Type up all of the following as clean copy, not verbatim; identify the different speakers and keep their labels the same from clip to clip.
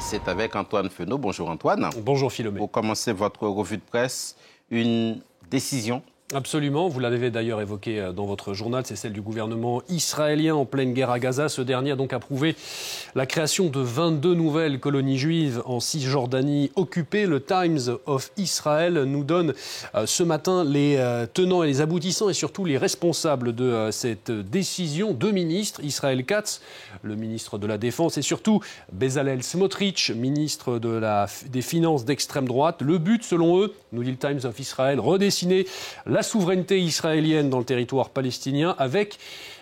Speaker 1: C'est avec Antoine Fenot. Bonjour Antoine.
Speaker 2: Bonjour Philomé.
Speaker 1: Pour commencer votre revue de presse, une décision.
Speaker 2: Absolument, vous l'avez d'ailleurs évoqué dans votre journal, c'est celle du gouvernement israélien en pleine guerre à Gaza. Ce dernier a donc approuvé la création de 22 nouvelles colonies juives en Cisjordanie occupée. Le Times of Israel nous donne ce matin les tenants et les aboutissants et surtout les responsables de cette décision. Deux ministres, Israël Katz, le ministre de la Défense, et surtout Bezalel Smotrich, ministre des Finances d'extrême droite. Le but, selon eux, nous dit le Times of Israel, redessiner la souveraineté israélienne dans le territoire palestinien avec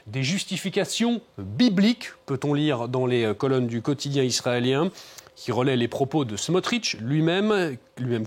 Speaker 2: des justifications bibliques, peut-on lire dans les colonnes du quotidien israélien, qui relaie les propos de Smotrich, lui-même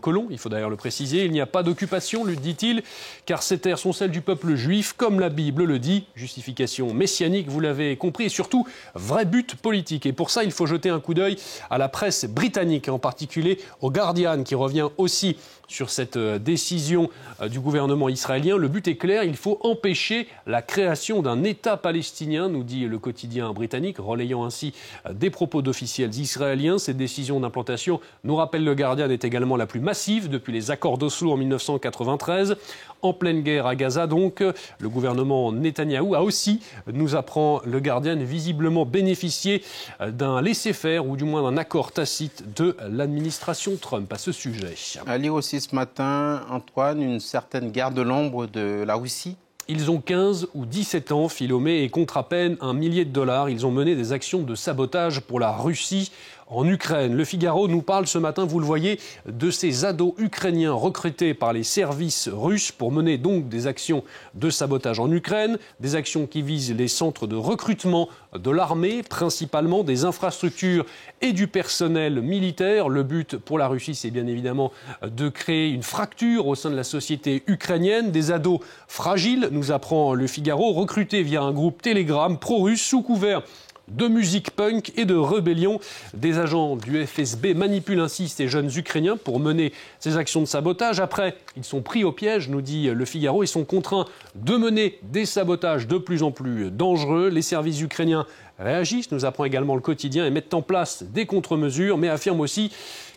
Speaker 2: colon, il faut d'ailleurs le préciser. Il n'y a pas d'occupation, lui dit-il, car ces terres sont celles du peuple juif, comme la Bible le dit. Justification messianique, vous l'avez compris, et surtout, vrai but politique. Et pour ça, il faut jeter un coup d'œil à la presse britannique, en particulier au Guardian, qui revient aussi sur cette décision du gouvernement israélien. Le but est clair, il faut empêcher la création d'un État palestinien, nous dit le quotidien britannique, relayant ainsi des propos d'officiels israéliens. Cette décision d'implantation, nous rappelle le Guardian, est également la plus massive depuis les accords d'Oslo en 1993. En pleine guerre à Gaza, donc, le gouvernement Netanyahou a aussi, nous apprend le Guardian, visiblement bénéficié d'un laisser-faire ou du moins d'un accord tacite de l'administration Trump à ce sujet.
Speaker 1: À lire aussi ce matin, Antoine, une certaine guerre de l'ombre de la Russie.
Speaker 2: Ils ont 15 ou 17 ans, Philomé, et contre à peine $1 millier, ils ont mené des actions de sabotage pour la Russie en Ukraine. Le Figaro nous parle ce matin, vous le voyez, de ces ados ukrainiens recrutés par les services russes pour mener donc des actions de sabotage en Ukraine, des actions qui visent les centres de recrutement de l'armée, principalement des infrastructures et du personnel militaire. Le but pour la Russie, c'est bien évidemment de créer une fracture au sein de la société ukrainienne. Des ados fragiles, nous apprend le Figaro, recrutés via un groupe Telegram pro-russe sous couvert de musique punk et de rébellion. Des agents du FSB manipulent ainsi ces jeunes Ukrainiens pour mener ces actions de sabotage. Après, ils sont pris au piège, nous dit le Figaro, et sont contraints de mener des sabotages de plus en plus dangereux. Les services ukrainiens réagissent, nous apprend également le quotidien, et mettent en place des contre-mesures, mais affirment aussi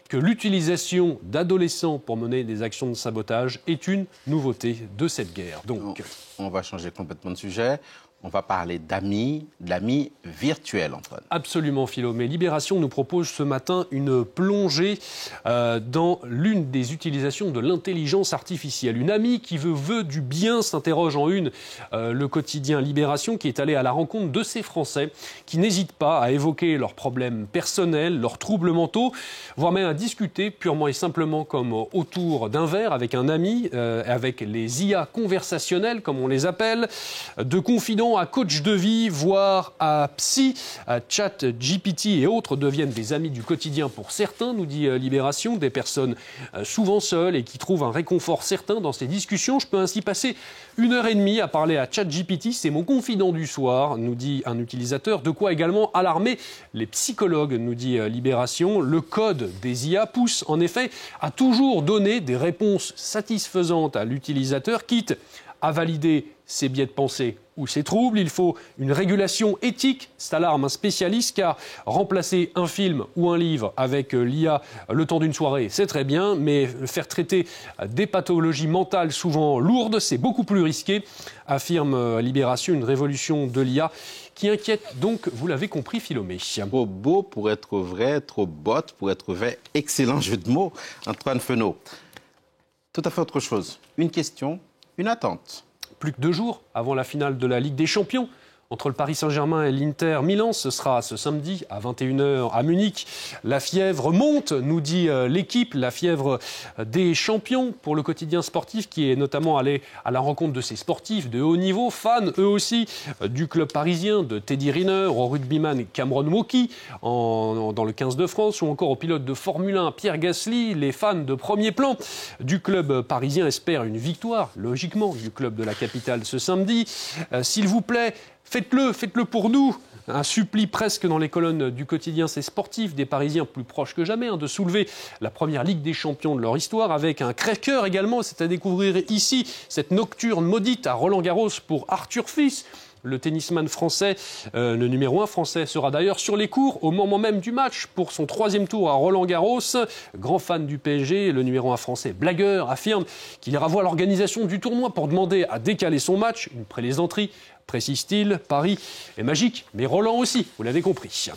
Speaker 2: que l'utilisation d'adolescents pour mener des actions de sabotage est une nouveauté de cette guerre. Donc,
Speaker 1: on va changer complètement de sujet. On va parler d'amis virtuels, Antoine.
Speaker 2: Absolument, Philomé. Libération nous propose ce matin une plongée dans l'une des utilisations de l'intelligence artificielle. Une amie qui veut du bien, s'interroge en une le quotidien Libération, qui est allé à la rencontre de ces Français qui n'hésitent pas à évoquer leurs problèmes personnels, leurs troubles mentaux, voire même à discuter purement et simplement comme autour d'un verre avec un ami, avec les IA conversationnels, comme on les appelle, de confidents à coach de vie, voire à psy, à chat GPT et autres deviennent des amis du quotidien pour certains, nous dit Libération, des personnes souvent seules et qui trouvent un réconfort certain dans ces discussions. Je peux ainsi passer 1h30 à parler à chat GPT, c'est mon confident du soir, nous dit un utilisateur, de quoi également alarmer les psychologues, nous dit Libération. Le code des IA pousse en effet à toujours donner des réponses satisfaisantes à l'utilisateur, quitte à valider ses biais de pensée ou ses troubles. Il faut une régulation éthique, c'est alarme un spécialiste, car remplacer un film ou un livre avec l'IA le temps d'une soirée, c'est très bien, mais faire traiter des pathologies mentales souvent lourdes, c'est beaucoup plus risqué, affirme Libération, une révolution de l'IA qui inquiète donc, vous l'avez compris, Philomé.
Speaker 1: Trop beau pour être vrai, trop botte pour être vrai. Excellent jeu de mots, Antoine Fenot. Tout à fait autre chose. Une question, une attente.
Speaker 2: Plus que 2 jours avant la finale de la Ligue des Champions entre le Paris Saint-Germain et l'Inter Milan. Ce sera ce samedi à 21h à Munich. La fièvre monte, nous dit l'équipe, la fièvre des champions pour le quotidien sportif qui est notamment allé à la rencontre de ces sportifs de haut niveau, fans eux aussi du club parisien, de Teddy Riner, au rugbyman Cameron Wauquiez dans le 15 de France ou encore au pilote de Formule 1 Pierre Gasly. Les fans de premier plan du club parisien espèrent une victoire, logiquement, du club de la capitale ce samedi. S'il vous plaît, faites-le pour nous. Un suppli presque dans les colonnes du quotidien, ces sportifs, des Parisiens plus proches que jamais, de soulever la première Ligue des Champions de leur histoire, avec un crève-cœur également, c'est à découvrir ici, cette nocturne maudite à Roland-Garros pour Arthur Fils, Le tennisman français, le numéro 1 français, sera d'ailleurs sur les cours au moment même du match pour son 3e tour à Roland-Garros. Grand fan du PSG, le numéro 1 français, blagueur, affirme qu'il ira voir l'organisation du tournoi pour demander à décaler son match. Une plaisanterie, précise-t-il. Paris est magique, mais Roland aussi, vous l'avez compris.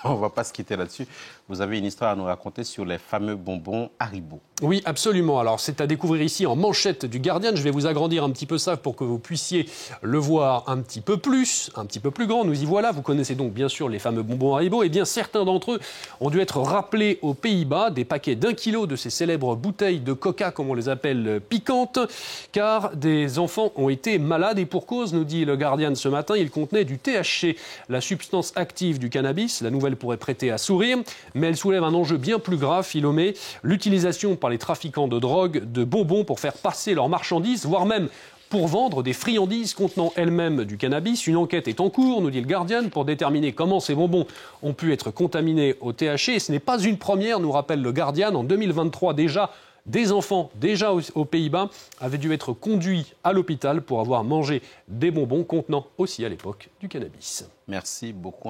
Speaker 1: On ne va pas se quitter là-dessus. Vous avez une histoire à nous raconter sur les fameux bonbons Haribo.
Speaker 2: Oui, absolument. Alors, c'est à découvrir ici en manchette du Guardian. Je vais vous agrandir un petit peu ça pour que vous puissiez le voir un petit peu plus grand. Nous y voilà. Vous connaissez donc bien sûr les fameux bonbons Haribo. Eh bien, certains d'entre eux ont dû être rappelés aux Pays-Bas, des paquets d'1 kilo de ces célèbres bouteilles de coca, comme on les appelle, piquantes, car des enfants ont été malades et pour cause, nous dit le Guardian ce matin, ils contenaient du THC, la substance active du cannabis. La nouvelle pourrait prêter à sourire, mais elle soulève un enjeu bien plus grave, Philomé, l'utilisation par les trafiquants de drogue, de bonbons pour faire passer leurs marchandises, voire même pour vendre des friandises contenant elles-mêmes du cannabis. Une enquête est en cours, nous dit le Guardian, pour déterminer comment ces bonbons ont pu être contaminés au THC. Et ce n'est pas une première, nous rappelle le Guardian. En 2023 déjà, des enfants, déjà aux Pays-Bas, avaient dû être conduits à l'hôpital pour avoir mangé des bonbons contenant aussi à l'époque du cannabis.
Speaker 1: Merci beaucoup.